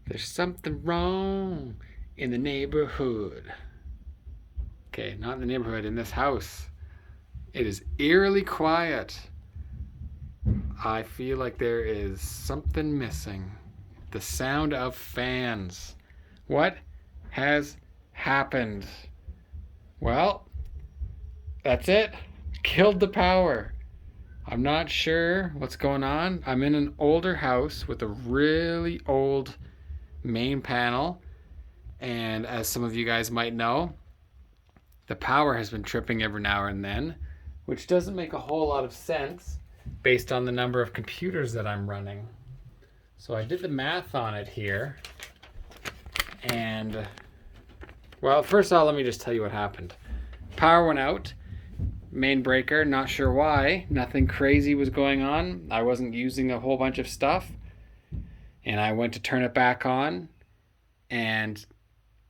There's something wrong in the neighborhood. Okay, not in the neighborhood, in this house. It is eerily quiet. I feel like there is something missing. The sound of fans. What has happened? Well, that's it. Killed the power. I'm not sure what's going on. I'm in an older house with a really old main panel. And as some of you guys might know, the power has been tripping every now and then, which doesn't make a whole lot of sense based on the number of computers that I'm running. So I did the math on it here. And, well, first of all, let me just tell you what happened. Power went out. Main breaker, not sure why. Nothing crazy was going on. I wasn't using a whole bunch of stuff. And I went to turn it back on. And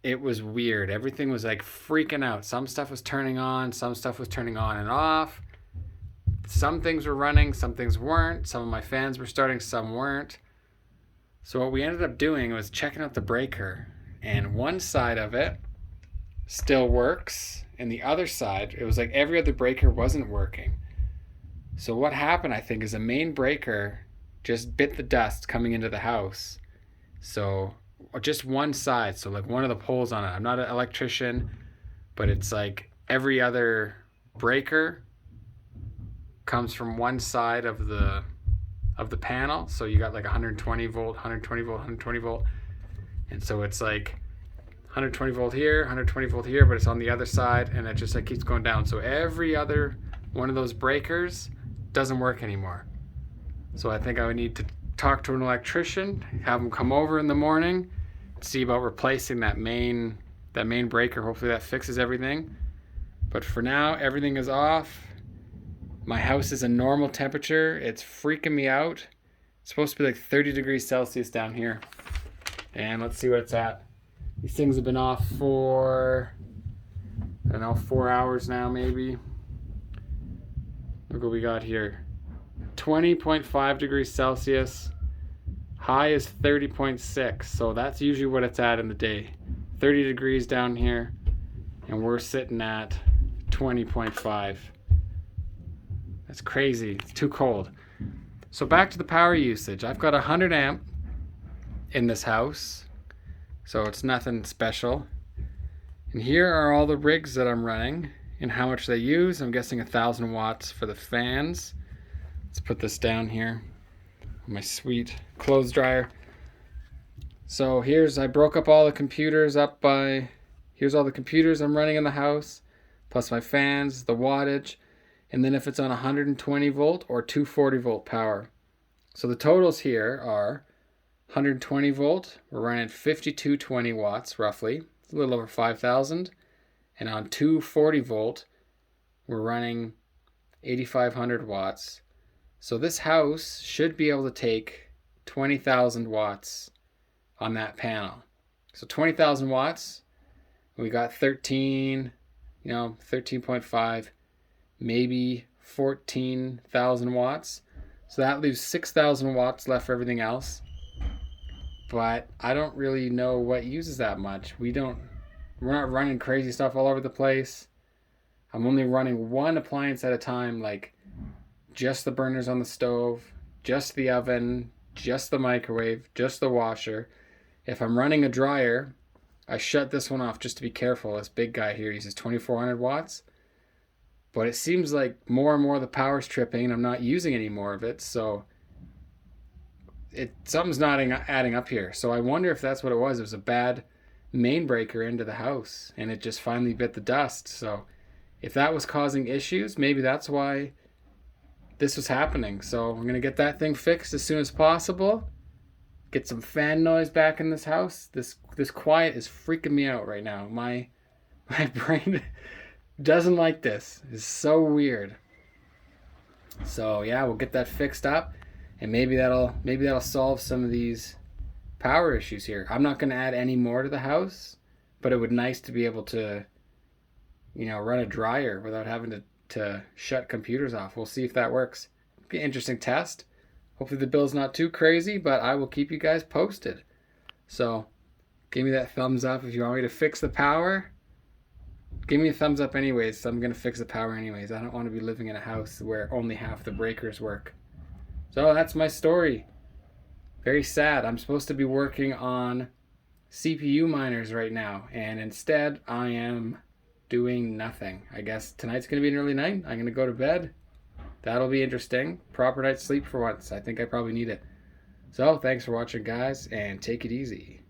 it was weird. Everything was like freaking out. Some stuff was turning on. Some stuff was turning on and off. Some things were running. Some things weren't. Some of my fans were starting. Some weren't. So what we ended up doing was checking out the breaker. And one side of it still works. And the other side, it was like every other breaker wasn't working. So what happened, I think, is the main breaker just bit the dust coming into the house. So just one side, so like one of the poles on it. I'm not an electrician, but it's like every other breaker comes from one side of the panel. So you got like 120 volt, 120 volt, 120 volt. And so it's like 120 volt here, 120 volt here, but it's on the other side, and it just like keeps going down. So every other one of those breakers doesn't work anymore. So I think I would need to talk to an electrician, have him come over in the morning, see about replacing that main breaker. Hopefully that fixes everything. But for now, everything is off. My house is a normal temperature. It's freaking me out. It's supposed to be like 30 degrees Celsius down here. And let's see what it's at. These things have been off for, I don't know, 4 hours now maybe. Look what we got here. 20.5 degrees Celsius. High is 30.6. So that's usually what it's at in the day. 30 degrees down here. And we're sitting at 20.5. That's crazy. It's too cold. So back to the power usage. I've got 100 amp in this house. So it's nothing special. And here are all the rigs that I'm running and how much they use. I'm guessing 1,000 watts for the fans. Let's put this down here. My sweet clothes dryer. So I broke up all the computers here's all the computers I'm running in the house, plus my fans, the wattage, and then if it's on 120 volt or 240 volt power. So the totals here are 120 volt, we're running 5220 watts roughly, it's a little over 5,000. And on 240 volt, we're running 8,500 watts. So this house should be able to take 20,000 watts on that panel. So 20,000 watts, we got 13.5, maybe 14,000 watts. So that leaves 6,000 watts left for everything else. But I don't really know what uses that much. We're not running crazy stuff all over the place. I'm only running one appliance at a time, like just the burners on the stove, just the oven, just the microwave, just the washer. If I'm running a dryer, I shut this one off just to be careful. This big guy here uses 2,400 watts. But it seems like more and more the power's tripping and I'm not using any more of it. So something's not adding up here. So I wonder if that's what it was. It was a bad main breaker into the house and it just finally bit the dust. So if that was causing issues, maybe that's why this was happening. So I'm going to get that thing fixed as soon as possible. Get some fan noise back in this house. This quiet is freaking me out right now. My brain doesn't like this. It's so weird. So yeah, we'll get that fixed up. And maybe that'll solve some of these power issues here. I'm not going to add any more to the house, but it would be nice to be able to, run a dryer without having to shut computers off. We'll see if that works. It'll be an interesting test. Hopefully the bill's not too crazy, but I will keep you guys posted. So give me that thumbs up if you want me to fix the power. Give me a thumbs up anyways. So I'm going to fix the power anyways. I don't want to be living in a house where only half the breakers work. So that's my story. Very sad. I'm supposed to be working on CPU miners right now, and instead I am doing nothing. I guess tonight's going to be an early night. I'm going to go to bed. That'll be interesting. Proper night's sleep for once. I think I probably need it. So thanks for watching, guys, and take it easy.